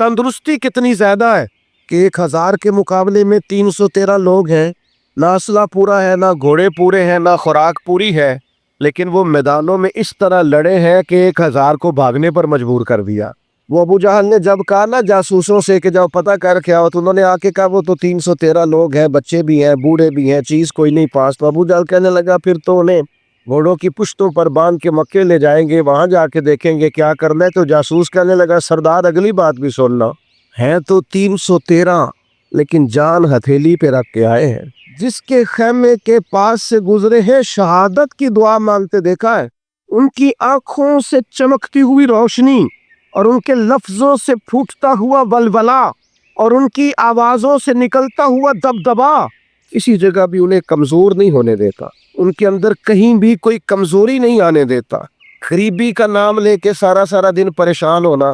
تندرستی کتنی زیادہ ہے کہ 1000 کے مقابلے میں 313 لوگ ہیں، نہ اسلحہ پورا ہے، نہ گھوڑے پورے ہیں، نہ خوراک پوری ہے، لیکن وہ میدانوں میں اس طرح لڑے ہیں کہ 1000 کو بھاگنے پر مجبور کر دیا۔ وہ ابو جہل نے جب کہا نا جاسوسوں سے کہ جاؤ پتہ کر کے آؤ، تو انہوں نے آ کے کہا وہ تو 313 لوگ ہیں، بچے بھی ہیں، بوڑھے بھی ہیں، چیز کوئی نہیں پاس۔ تو ابو جہل کہنے لگا پھر تو انہیں گھوڑوں کی پشتوں پر باندھ کے مکے لے جائیں گے، وہاں جا کے دیکھیں گے کیا کرنا ہے۔ تو جاسوس کہنے لگا سردار اگلی بات بھی سننا، ہیں تو 313 لیکن جان ہتھیلی پہ رکھ کے آئے ہیں۔ جس کے خیمے کے پاس سے گزرے ہیں شہادت کی دعا مانگتے دیکھا ہے، ان کی آنکھوں سے چمکتی ہوئی روشنی اور ان کے لفظوں سے پھوٹتا ہوا ولولہ اور ان کی آوازوں سے نکلتا ہوا دبدبا کسی جگہ بھی انہیں کمزور نہیں ہونے دیتا، ان کے اندر کہیں بھی کوئی کمزوری نہیں آنے دیتا۔ غریبی کا نام لے کے سارا سارا دن پریشان ہونا،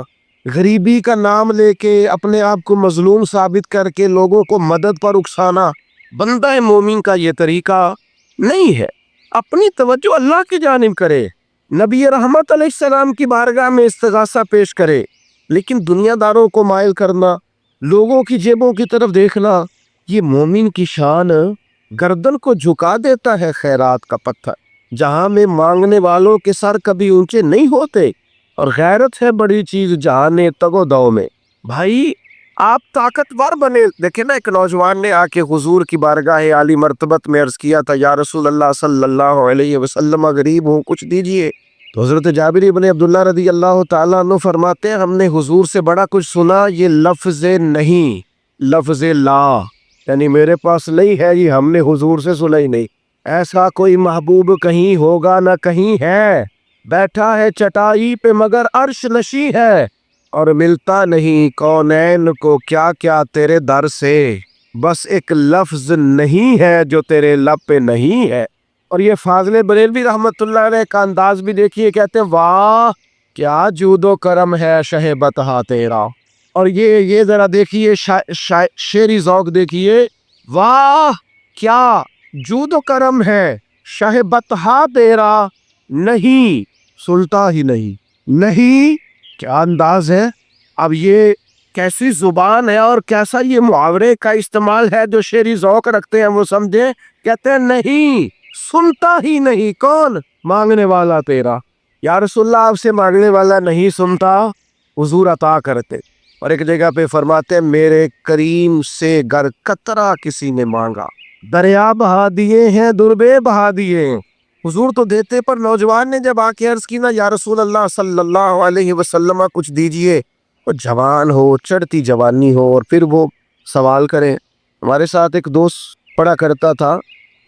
غریبی کا نام لے کے اپنے آپ کو مظلوم ثابت کر کے لوگوں کو مدد پر اکسانا بندہ مومن کا یہ طریقہ نہیں ہے۔ اپنی توجہ اللہ کی جانب کرے، نبی رحمت علیہ السلام کی بارگاہ میں استغاثہ پیش کرے، لیکن دنیا داروں کو مائل کرنا، لوگوں کی جیبوں کی طرف دیکھنا، یہ مومن کی شان گردن کو جھکا دیتا ہے خیرات کا پتھر، جہاں میں مانگنے والوں کے سر کبھی اونچے نہیں ہوتے۔ اور غیرت ہے بڑی چیز جہان تگ و دو میں۔ بھائی آپ طاقتور بنے۔ دیکھیں نا، ایک نوجوان نے آ کے حضور کی بارگاہ عالی مرتبت میں عرض کیا تھا، یا رسول اللہ صلی اللہ علیہ وسلم غریب ہوں، کچھ دیجئے۔ تو حضرت جابر بن عبداللہ رضی اللہ تعالیٰ عنہ فرماتے ہیں ہم نے حضور سے بڑا کچھ سنا، یہ لفظ نہیں، لفظ لا، یعنی میرے پاس نہیں ہے، یہ ہم نے حضور سے سنا ہی نہیں۔ ایسا کوئی محبوب کہیں ہوگا نہ کہیں ہے، بیٹھا ہے چٹائی پہ مگر عرش نشیں ہے، اور ملتا نہیں کونین کو کیا کیا تیرے در سے، بس ایک لفظ نہیں ہے جو تیرے لب پہ نہیں ہے۔ اور یہ فاضل بریلوی رحمت اللہ علیہ کا انداز بھی دیکھیے، کہتے ہیں واہ کیا جود و کرم ہے شہ بطحا تیرا۔ اور یہ ذرا دیکھیے شعری ذوق دیکھیے، واہ کیا جود و کرم ہے شہ بطحا تیرا، نہیں سلطا ہی نہیں، نہیں کیا انداز ہے۔ اب یہ کیسی زبان ہے اور کیسا یہ محاورے کا استعمال ہے، جو شعری ذوق رکھتے ہیں وہ سمجھیں۔ کہتے ہیں نہیں سنتا ہی نہیں، کون؟ مانگنے والا تیرا۔ یا رسول اللہ آپ سے مانگنے والا نہیں سنتا، حضور عطا کرتے۔ اور ایک جگہ پہ فرماتے ہیں میرے کریم سے گر قطرہ کسی نے مانگا، دریا بہا دیے ہیں دربے بہا دیے ہیں۔ حضور تو دیتے، پر نوجوان نے جب آ کے عرض کی نا یا رسول اللہ صلی اللہ علیہ وسلم کچھ دیجئے، وہ جوان ہو، چڑھتی جوانی ہو، اور پھر وہ سوال کریں۔ ہمارے ساتھ ایک دوست پڑھا کرتا تھا،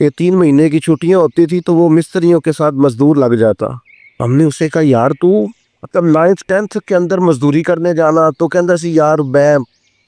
یہ 3 مہینے کی چھٹیاں ہوتی تھی تو وہ مستریوں کے ساتھ مزدور لگ جاتا۔ ہم نے اسے کہا یار تو مطلب 9th 10th کے اندر مزدوری کرنے جانا، تو کہندا سی یار میں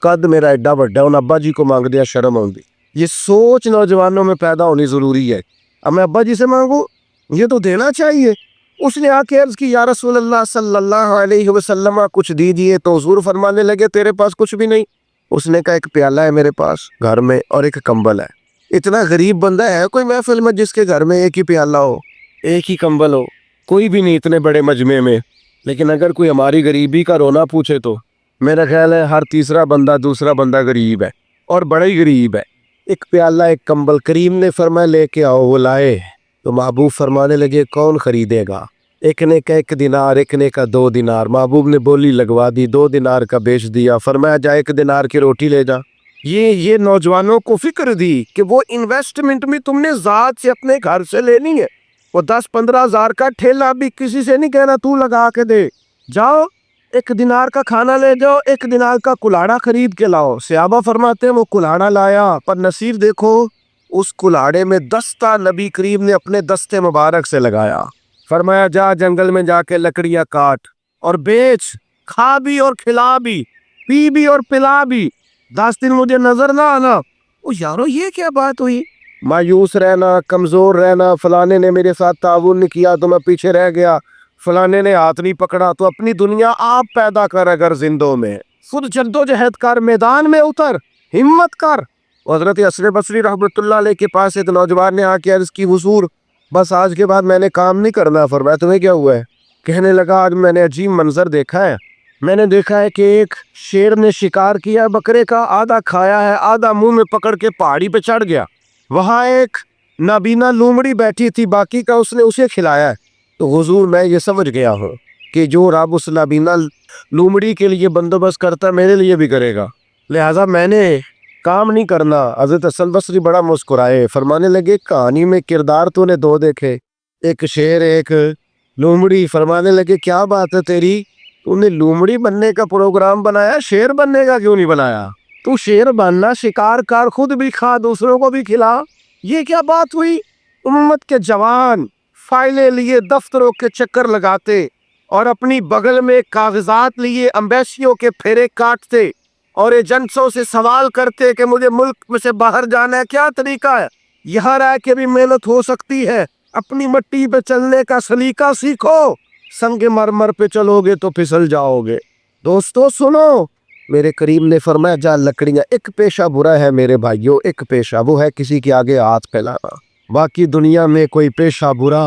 قد میرا ایڈا بڑا، ان ابا جی کو مانگ دیا شرم آؤندی۔ یہ سوچ نوجوانوں میں پیدا ہونی ضروری ہے، اب میں ابا جی سے مانگوں، یہ تو دینا چاہیے۔ اس نے آ کے عرض کی یا رسول اللہ صلی اللہ علیہ وسلم کچھ دیجئے، تو حضور فرمانے لگے تیرے پاس کچھ بھی نہیں؟ اس نے کہا ایک پیالہ ہے میرے پاس گھر میں اور ایک کمبل ہے۔ اتنا غریب بندہ ہے کوئی محفل میں جس کے گھر میں ایک ہی پیالہ ہو، ایک ہی کمبل ہو؟ کوئی بھی نہیں اتنے بڑے مجمع میں۔ لیکن اگر کوئی ہماری غریبی کا رونا پوچھے تو میرا خیال ہے ہر تیسرا بندہ دوسرا بندہ غریب ہے، اور بڑا ہی غریب ہے۔ ایک پیالہ ایک کمبل، کریم نے فرمایا لے کے آؤ، وہ لائے۔ تو محبوب فرمانے لگے کون خریدے گا؟ ایک نے کہا 1 دینار، ایک نے کہا 2 دینار۔ محبوب نے بولی لگوا دی، 2 دینار کا بیچ دیا، فرمایا جا 1 دینار کی روٹی لے جا۔ یہ نوجوانوں کو فکر دی کہ وہ انویسٹمنٹ بھی تم نے ذات سے اپنے گھر سے لینی ہے، وہ 10-15 ہزار کا ٹھیلا بھی کسی سے نہیں کہنا تو لگا کے دے، جاؤ 1 دینار کا کھانا لے جاؤ، 1 دینار کا کلاڑا خرید کے لاؤ۔ صحابہ فرماتے ہیں وہ کلاڑا لایا، پر نصیب دیکھو اس کلاڑے میں دستہ نبی کریم نے اپنے دستے مبارک سے لگایا۔ فرمایا جا جنگل میں جا کے لکڑیاں کاٹ اور بیچ، کھا بھی اور کھلا بھی، پی بھی اور پلا بھی، 10 دن مجھے نظر نہ آنا۔ او یارو یہ کیا بات ہوئی؟ مایوس رہنا، کمزور رہنا، فلانے نے میرے ساتھ تعاون نہیں کیا تو میں پیچھے رہ گیا، فلانے نے ہاتھ نہیں پکڑا، تو اپنی دنیا آپ پیدا کر، اگر زندوں میں خود جدوجہد کر، میدان میں اتر، ہمت کر۔ حضرت حسن بصری رحمۃ اللہ علیہ کے پاس ایک نوجوان نے آ کے عرض کی حضور بس آج کے بعد میں نے کام نہیں کرنا۔ فرمایا تمہیں کیا ہوا ہے؟ کہنے لگا آج میں نے عجیب منظر دیکھا ہے، میں نے دیکھا ہے کہ ایک شیر نے شکار کیا بکرے کا، آدھا کھایا ہے، آدھا منہ میں پکڑ کے پہاڑی پہ چڑھ گیا، وہاں ایک نابینا لومڑی بیٹھی تھی، باقی کا اس نے اسے کھلایا ہے۔ تو حضور میں یہ سمجھ گیا ہوں کہ جو رب اس نابینا لومڑی کے لیے بندوبست کرتا ہے میرے لیے بھی کرے گا، لہٰذا میں نے کام نہیں کرنا۔ حضرت حسن بصری بڑا مسکرائے، فرمانے لگے کہانی میں کردار تو نے دو دیکھے، ایک شیر ایک لومڑی، فرمانے لگے کیا بات ہے تیری، تو نے لومڑی بننے کا پروگرام بنایا، شیر بننے کا کیوں نہیں بنایا؟ تو شیر بننا، شکار کر، خود بھی کھا دوسروں کو بھی کھلا، یہ کیا بات ہوئی؟ امت کے جوان فائلیں لیے دفتروں کے چکر لگاتے اور اپنی بغل میں کاغذات لیے امبیسیوں کے پھیرے کاٹتے اور ایجنٹوں سے سوال کرتے کہ مجھے ملک میں سے باہر جانا ہے، کیا طریقہ ہے؟ یہاں رہ کے بھی محنت ہو سکتی ہے، اپنی مٹی پہ چلنے کا سلیقہ سیکھو، سنگ مرمر پہ چلو گے تو پھسل جاؤ گے۔ دوستو سنو، میرے کریم نے فرمایا جا لکڑیاں، ایک پیشہ برا ہے میرے بھائیوں، ایک پیشہ، وہ ہے کسی کے آگے ہاتھ پھیلانا۔ باقی دنیا میں کوئی پیشہ برا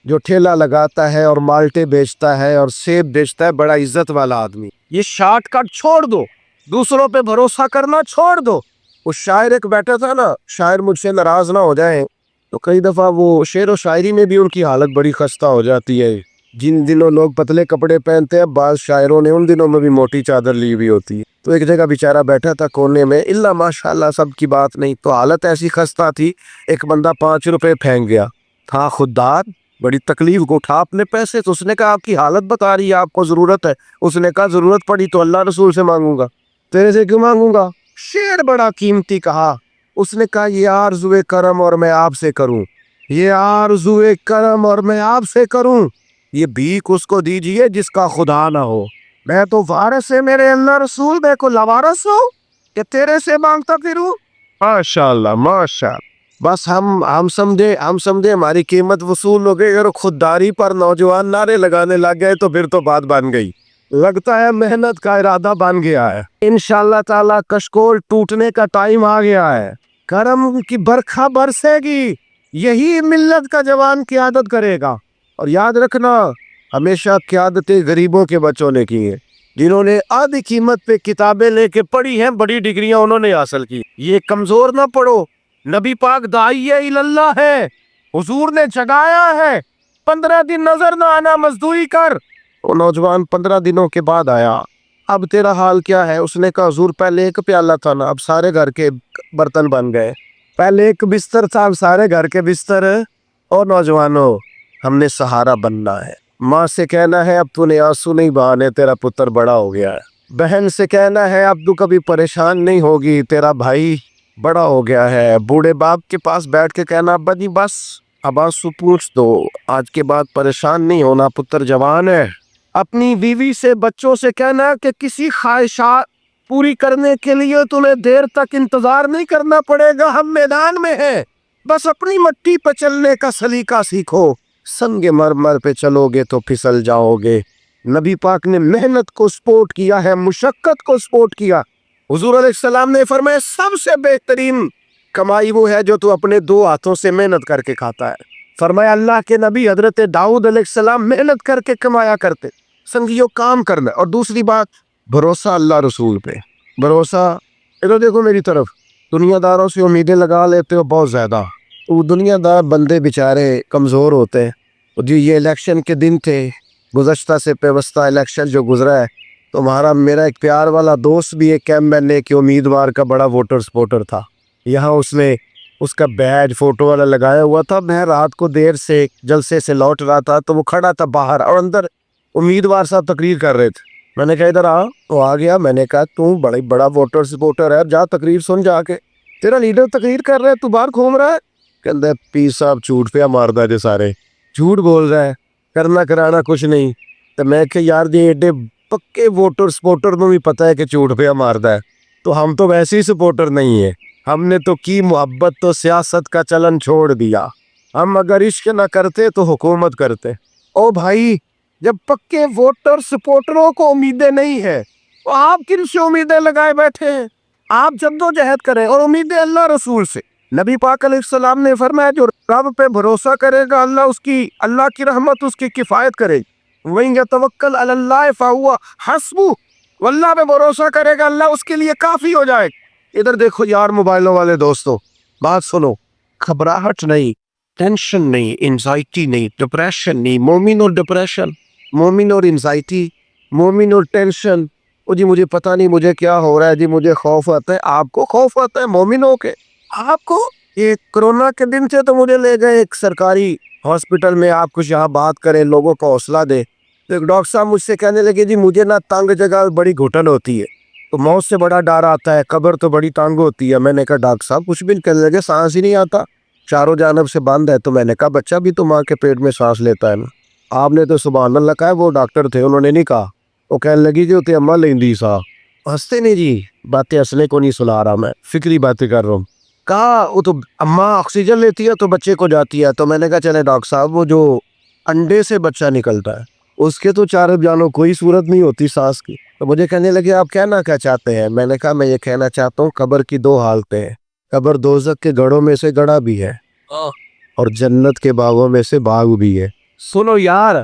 جو ٹھیلا لگاتا ہے اور مالٹے بیچتا ہے اور سیب بیچتا ہے، بڑا عزت والا آدمی، یہ شارٹ کٹ چھوڑ دو، دوسروں پہ بھروسہ کرنا چھوڑ دو۔ وہ شاعر ایک بیٹھا تھا نا، شاعر مجھ سے ناراض نہ ہو جائیں، تو کئی دفعہ وہ شعر و شاعری میں بھی ان کی حالت بڑی خستہ ہو جاتی ہے۔ جن دنوں لوگ پتلے کپڑے پہنتے ہیں، بعض شاعروں نے ان دنوں میں بھی موٹی چادر لی ہوئی ہوتی ہے۔ تو ایک جگہ بیچارہ بیٹھا تھا کونے میں، اللہ ماشاءاللہ سب کی بات نہیں، تو حالت ایسی خستہ تھی، ایک بندہ 5 روپے پھینک گیا تھا، خوددار بڑی تکلیف کو اٹھا اپنے پیسے، تو اس نے کہا آپ کی حالت بتا رہی ہے، آپ کو ضرورت ہے۔ اس نے کہا ضرورت پڑی تو اللہ رسول سے مانگوں گا، تیرے سے کیوں مانگوں گا؟ شعر بڑا قیمتی کہا، اس نے کہا یہ آرزوئے کرم اور میں آپ سے کروں، یہ آرزوئے کرم اور میں آپ سے کروں، یہ بھیک اس کو دیجئے جس کا خدا نہ ہو، میں تو وارث ہے میرے اللہ رسول، میں کو لوارث ہوں کہ تیرے سے مانگتا پھروں؟ ماشاءاللہ ماشاءاللہ۔ بس ہم سمجھے ہماری قیمت وصول ہو گئی، اور خودداری پر نوجوان نعرے لگانے لگ گئے تو پھر تو بات بن گئی، لگتا ہے محنت کا ارادہ بن گیا ہے، انشاءاللہ تعالی کشکول ٹوٹنے کا ٹائم آ گیا ہے، کرم کی برکھا برسے گی، یہی ملت کا جوان قیادت کرے گا۔ اور یاد رکھنا، ہمیشہ قیادتیں غریبوں کے بچوں نے کی ہیں، جنہوں نے آدھی قیمت پہ کتابیں لے کے پڑھی ہیں، بڑی ڈگریاں انہوں نے حاصل کی۔ یہ کمزور نہ پڑھو، نبی پاک داعیہ اللہ ہے، حضور نے جگایا ہے، 15 دن نظر نہ آنا، مزدوری کر۔ وہ نوجوان 15 دنوں کے بعد آیا، اب تیرا حال کیا ہے؟ اس نے کہا حضور پہلے ایک پیالہ تھا نا، اب سارے گھر کے برتن بن گئے، پہلے ایک بستر تھا، اب سارے گھر کے بستر۔ اور نوجوانوں، ہم نے سہارا بننا ہے، ماں سے کہنا ہے اب تو نے آنسو نہیں بہانے، تیرا پتر بڑا ہو گیا ہے، بہن سے کہنا ہے اب تو کبھی پریشان نہیں ہوگی، تیرا بھائی بڑا ہو گیا ہے، بوڑھے باپ کے پاس بیٹھ کے کہنا ابا جی بس اب آنسو پوچھ دو، آج کے بعد پریشان نہیں ہونا، پتر جوان ہے۔ اپنی بیوی سے، بچوں سے کہنا کہ کسی خواہشات پوری کرنے کے لیے تمہیں دیر تک انتظار نہیں کرنا پڑے گا، ہم میدان میں ہیں، بس اپنی مٹی پہ چلنے کا سلیقہ سیکھو، سنگ مرمر پہ چلو گے تو پھسل جاؤ گے۔ نبی پاک نے محنت کو سپورٹ کیا ہے، مشقت کو سپورٹ کیا۔ حضور علیہ السلام نے فرمایا سب سے بہترین کمائی وہ ہے جو تو اپنے 2 ہاتھوں سے محنت کر کے کھاتا ہے۔ فرمایا اللہ کے نبی حضرت داؤد علیہ السلام محنت کر کے کمایا کرتے، سنگیوں کام کرنا۔ اور دوسری بات، بھروسہ اللہ رسول پہ، بھروسہ، ادھر دیکھو میری طرف، دنیا داروں سے امیدیں لگا لیتے ہو بہت زیادہ، وہ دنیا دار بندے بیچارے کمزور ہوتے ہیں۔ جو یہ الیکشن کے دن تھے، گزشتہ سے پیوستہ الیکشن جو گزرا ہے، تو میرا ایک پیار والا دوست بھی ایک MLA کے امیدوار کا بڑا ووٹر سپورٹر تھا، یہاں اس نے اس کا بیج فوٹو والا لگایا ہوا تھا۔ میں رات کو دیر سے جلسے سے لوٹ رہا تھا تو وہ کھڑا تھا باہر، اور اندر امیدوار صاحب تقریر کر رہے تھے، میں نے کہا ادھر آ، وہ آ گیا، میں نے کہا تو بڑا ووٹر سپورٹر ہے، جا تقریر سن جا کے، تیرا لیڈر تقریر کر رہا ہے تو باہر گھوم رہا ہے؟ کہتا ہے پیر صاحب جھوٹ پہ ماردا ہے، جو سارے جھوٹ بول رہا ہے، کرنا کرانا کچھ نہیں۔ تو میں کہ یار یہ ایڈے پکے ووٹر سپورٹر میں بھی پتہ ہے کہ جھوٹ پہ ماردا ہے، تو ہم تو ویسے ہی سپورٹر نہیں ہیں، ہم نے تو کی محبت تو سیاست کا چلن چھوڑ دیا، ہم اگر عشق نہ کرتے تو حکومت کرتے۔ او بھائی، جب پکے ووٹر سپورٹروں کو امیدیں نہیں ہیں تو آپ کن سے امیدیں لگائے بیٹھے ہیں؟ آپ جدوجہد کریں، اور امیدیں اللہ رسول سے۔ نبی پاک علیہ السلام نے فرمایا جو رب پہ بھروسہ کرے گا، اللہ کی رحمت اس کی کفایت کرے گی۔ وَإِن يَتَوَكَّلْ عَلَى اللَّهِ فَهُوَ حَسْبُهُ، واللہ پہ بھروسہ کرے گا اللہ اس کے لیے کافی ہو جائے۔ ادھر دیکھو یار موبائلوں والے دوستو، بات سنو، گھبراہٹ نہیں، ٹینشن نہیں، انزائٹی نہیں، ڈپریشن نہیں۔ مومن اور ڈپریشن، مومن اور انزائٹی، مومن اور ٹینشن، او جی مجھے پتہ نہیں مجھے کیا ہو رہا ہے، جی مجھے خوف آتا ہے۔ آپ کو خوف آتا ہے مومن ہو کے؟ آپ کو یہ کرونا کے دن سے تو مجھے لے گئے ایک سرکاری ہاسپٹل میں، آپ کچھ یہاں بات کریں، لوگوں کو حوصلہ دے، تو ایک ڈاکٹر صاحب مجھ سے کہنے لگے جی مجھے نہ تنگ جگہ بڑی گھٹن ہوتی ہے، تو موت سے بڑا ڈر آتا ہے، قبر تو بڑی تنگ ہوتی ہے۔ میں نے کہا ڈاکٹر صاحب کچھ بھی نہیں، کہنے لگے سانس ہی نہیں آتا، چاروں جانب سے بند ہے۔ تو میں نے کہا بچہ بھی تو ماں کے پیٹ میں سانس لیتا ہے نا۔ آپ نے تو سبحان اللہ کہا، وہ ڈاکٹر تھے انہوں نے نہیں کہا۔ وہ کہنے لگی جو تے اماں لیندی سا، ہنستے نہیں جی، باتیں اصلے کو نہیں سنا رہا، میں فکری باتیں کر رہا ہوں۔ کہا وہ تو اماں آکسیجن لیتی ہے تو بچے کو جاتی ہے۔ تو میں نے کہا چلے ڈاکٹر صاحب، وہ جو انڈے سے بچہ نکلتا ہے اس کے تو چاروں جانوں کوئی صورت نہیں ہوتی سانس کی۔ تو مجھے کہنے لگے آپ کہنا کیا چاہتے ہیں؟ میں نے کہا میں یہ کہنا چاہتا ہوں قبر کی دو حالتیں ہیں، قبر دوزخ کے گڑھوں میں سے گڑھا بھی ہے اور جنت کے باغوں میں سے باغ بھی ہے۔ سنو یار،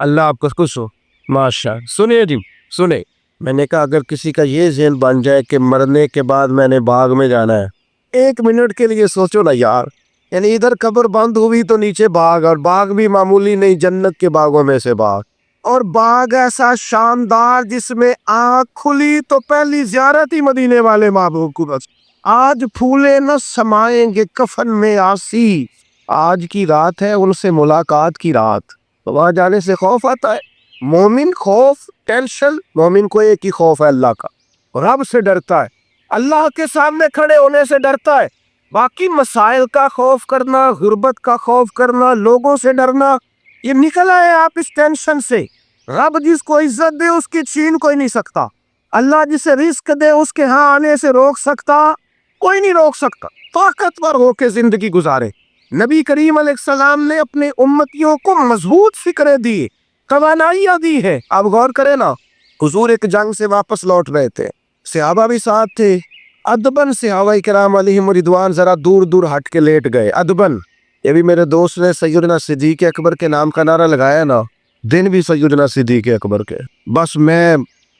اللہ آپ کو خوش ہو، ماشاء سنیے جی سنے۔ میں نے کہا اگر کسی کا یہ ذہن بن جائے کہ مرنے کے بعد میں نے باغ میں جانا ہے، ایک منٹ کے لیے سوچو نا یار، یعنی ادھر قبر بند ہوئی تو نیچے باغ، اور باغ بھی معمولی نہیں، جنت کے باغوں میں سے باغ، اور باغ ایسا شاندار جس میں آنکھ کھلی تو پہلی زیارت ہی مدینے والے محبوب کو بس۔ آج پھولے نہ سمائیں گے کفن میں آسی، آج کی رات ہے ان سے ملاقات کی رات، تو وہاں جانے سے خوف آتا ہے۔ مومن خوف ٹینشن، مومن کو ایک ہی خوف ہے اللہ کا، رب سے ڈرتا ہے، اللہ کے سامنے کھڑے ہونے سے ڈرتا ہے۔ باقی مسائل کا خوف کرنا، غربت کا خوف کرنا، لوگوں سے ڈرنا، یہ نکل آئے آپ اس ٹینشن سے۔ رب جس کو عزت دے اس کی چھین کوئی نہیں سکتا، اللہ جسے رزق دے اس کے ہاں آنے سے روک سکتا کوئی نہیں روک سکتا۔ طاقتور ہو کے زندگی گزارے۔ نبی کریم علیہ السلام نے اپنے امتیوں کو مضبوط فکریں دی، توانائیاں دی ہے۔ آپ غور کریں نا، حضور ایک جنگ سے واپس لوٹ رہے تھے، صحابہ بھی ساتھ تھے، ادبن صحابہ کرام علیہم رضوان ذرا دور دور ہٹ کے لیٹ گئے، ادبن۔ یہ بھی میرے دوست نے سیدنا صدیق اکبر کے نام کا نعرہ لگایا نا، دن بھی سیدنا صدیق اکبر کے۔ بس میں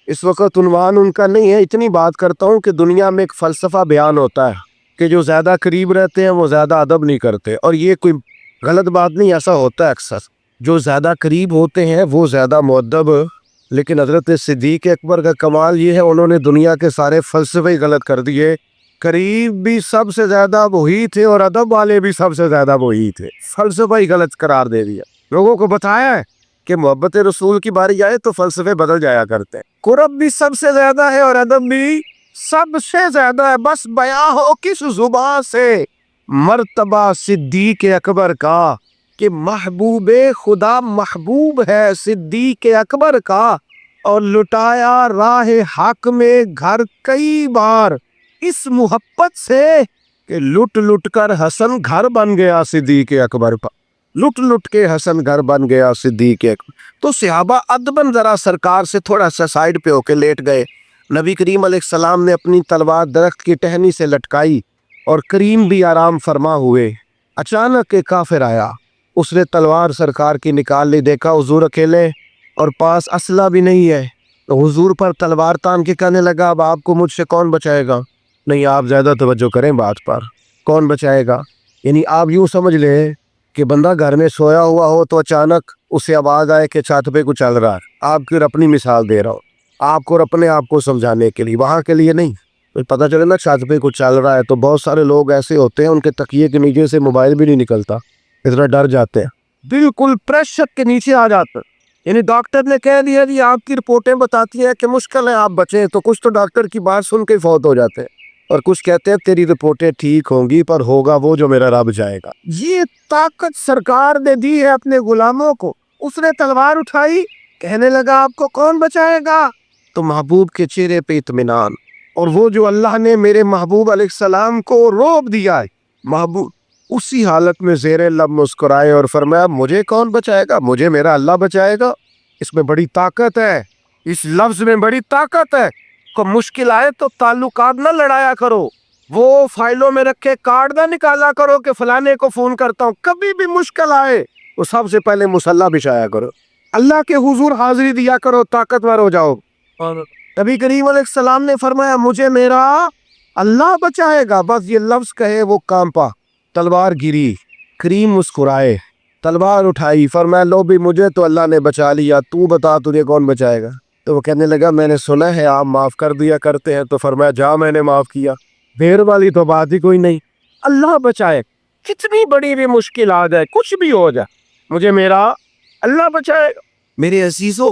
اس وقت عنوان ان کا نہیں ہے، اتنی بات کرتا ہوں کہ دنیا میں ایک فلسفہ بیان ہوتا ہے کہ جو زیادہ قریب رہتے ہیں وہ زیادہ ادب نہیں کرتے، اور یہ کوئی غلط بات نہیں، ایسا ہوتا ہے اکثر، جو زیادہ قریب ہوتے ہیں وہ زیادہ مؤدب۔ لیکن حضرت صدیق اکبر کا کمال یہ ہے انہوں نے دنیا کے سارے فلسفے ہی غلط کر دیے، قریب بھی سب سے زیادہ وہی تھے اور ادب والے بھی سب سے زیادہ وہی تھے، فلسفہ ہی غلط قرار دے دیا۔ لوگوں کو بتایا ہے کہ محبت رسول کی باری آئے تو فلسفے بدل جایا کرتے ہیں، قرب بھی سب سے زیادہ ہے اور ادب بھی سب سے زیادہ ہے، بس بیان ہو کس زبان سے مرتبہ صدیق اکبر کا کہ محبوب خدا محبوب ہے صدیق اکبر کا، اور لٹایا راہ حق میں گھر کئی بار اس محبت سے کہ لٹ لٹ کر حسن گھر بن گیا صدیق اکبر کا، لٹ لٹ کے حسن گھر بن گیا صدیق اکبر۔ تو صحابہ ادبن ذرا سرکار سے تھوڑا سا سائیڈ پہ ہو کے لیٹ گئے۔ نبی کریم علیہ السلام نے اپنی تلوار درخت کی ٹہنی سے لٹکائی اور کریم بھی آرام فرما ہوئے۔ اچانک ایک کافر آیا، اس نے تلوار سرکار کی نکال لی، دیکھا حضور اکیلے اور پاس اسلحہ بھی نہیں ہے، تو حضور پر تلوار تان کے کہنے لگا اب آپ کو مجھ سے کون بچائے گا؟ نہیں آپ زیادہ توجہ کریں بات پر، کون بچائے گا؟ یعنی آپ یوں سمجھ لیں کہ بندہ گھر میں سویا ہوا ہو تو اچانک اسے آواز آئے کہ چھت پہ کچھ چل رہا ہے، آپ کی اپنی مثال دے رہا ہوں آپ کو، اپنے آپ کو سمجھانے کے لیے، وہاں کے لیے نہیں۔ پتہ چلے نا چھت پہ کچھ چل رہا ہے تو بہت سارے لوگ ایسے ہوتے ہیں ان کے تکیے کے نیچے سے موبائل بھی نہیں نکلتا، اتنا ڈر جاتے ہیں، بالکل پریشر کے نیچے آ جاتے ہیں۔ یعنی ڈاکٹر نے کہہ دیا جی آپ کی رپورٹیں بتاتی ہیں کہ مشکل ہے آپ بچیں، تو کچھ تو ڈاکٹر کی بات سن کے فوت ہو جاتے ہیں، اور کچھ کہتے ہیں تیری رپورٹیں ٹھیک ہوں گی پر ہوگا وہ جو میرا رب جائے گا۔ یہ طاقت سرکار نے دی ہے اپنے غلاموں کو۔ اس نے تلوار اٹھائی، کہنے لگا آپ کو کون بچائے گا؟ تو محبوب کے چہرے پہ اطمینان، اور وہ جو اللہ نے میرے محبوب علیہ السلام کو روب دیا ہے، محبوب اسی حالت میں زیر لب مسکرائے اور فرمایا مجھے کون بچائے گا؟ مجھے میرا اللہ بچائے گا۔ اس میں بڑی طاقت ہے، اس لفظ میں بڑی طاقت ہے۔ کو مشکل آئے تو تعلقات نہ لڑایا کرو، وہ فائلوں میں رکھے کارڈ نہ نکالا کرو کہ فلانے کو فون کرتا ہوں۔ کبھی بھی مشکل آئے تو سب سے پہلے مصلی بچھایا کرو، اللہ کے حضور حاضری دیا کرو، طاقتور ہو جاؤ۔ نبی کریم علیہ السلام نے فرمایا مجھے میرا اللہ بچائے گا، بس یہ لفظ کہے وہ کانپا، تلوار گری، کریم مسکرائے، تلوار اٹھائی، فرمایا لو بھی مجھے تو اللہ نے بچا لیا، تو بتا تجھے کون بچائے گا؟ تو وہ کہنے لگا میں نے سنا ہے آپ معاف کر دیا کرتے ہیں، تو فرمایا جا میں نے معاف کیا، دیر والی تو بات ہی کوئی نہیں، اللہ بچائے، کتنی بڑی بھی مشکل آ جائے، کچھ بھی ہو جائے، مجھے میرا اللہ بچائے گا۔ میرے عزیزو،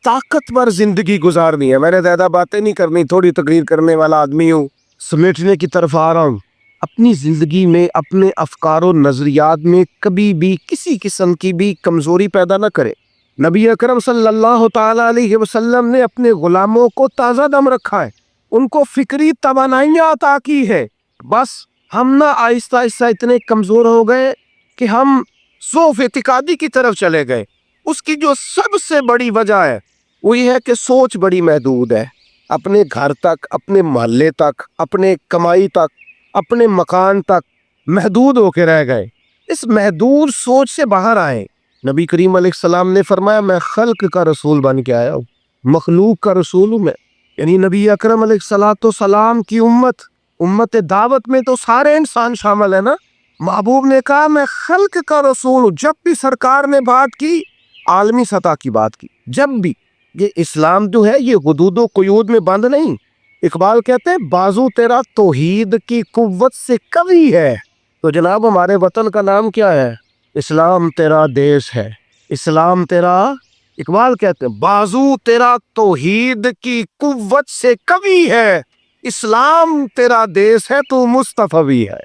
طاقتور زندگی گزارنی ہے، میں نے زیادہ باتیں نہیں کرنی، تھوڑی تقریر کرنے والا آدمی ہوں، سمیٹنے کی طرف آ رہا ہوں۔ اپنی زندگی میں اپنے افکار و نظریات میں کبھی بھی کسی قسم کی بھی کمزوری پیدا نہ کرے۔ نبی اکرم صلی اللہ تعالی علیہ وسلم نے اپنے غلاموں کو تازہ دم رکھا ہے، ان کو فکری توانائیاں عطا کی ہے، بس ہم نہ آہستہ آہستہ اتنے کمزور ہو گئے کہ ہم ضعف اعتقادی کی طرف چلے گئے۔ اس کی جو سب سے بڑی وجہ ہے وہ یہ ہے کہ سوچ بڑی محدود ہے، اپنے گھر تک، اپنے محلے تک، اپنے کمائی تک، اپنے مکان تک محدود ہو کے رہ گئے۔ اس محدود سوچ سے باہر آئے۔ نبی کریم علیہ السلام نے فرمایا میں خلق کا رسول بن کے آیا ہوں، مخلوق کا رسول ہوں میں، یعنی نبی اکرم علیہ السلام کی امت دعوت میں تو سارے انسان شامل ہیں نا۔ محبوب نے کہا میں خلق کا رسول ہوں۔ جب بھی سرکار نے بات کی عالمی سطح کی بات کی، جب بھی، یہ اسلام جو ہے یہ حدود و قیود میں بند نہیں۔ اقبال کہتے ہیں بازو تیرا توحید کی قوت سے قوی ہے۔ تو جناب ہمارے وطن کا نام کیا ہے؟ اسلام تیرا دیش ہے، اسلام تیرا، اقبال کہتے ہیں بازو تیرا توحید کی قوت سے قوی ہے، اسلام تیرا دیش ہے، تو مصطفی ہے۔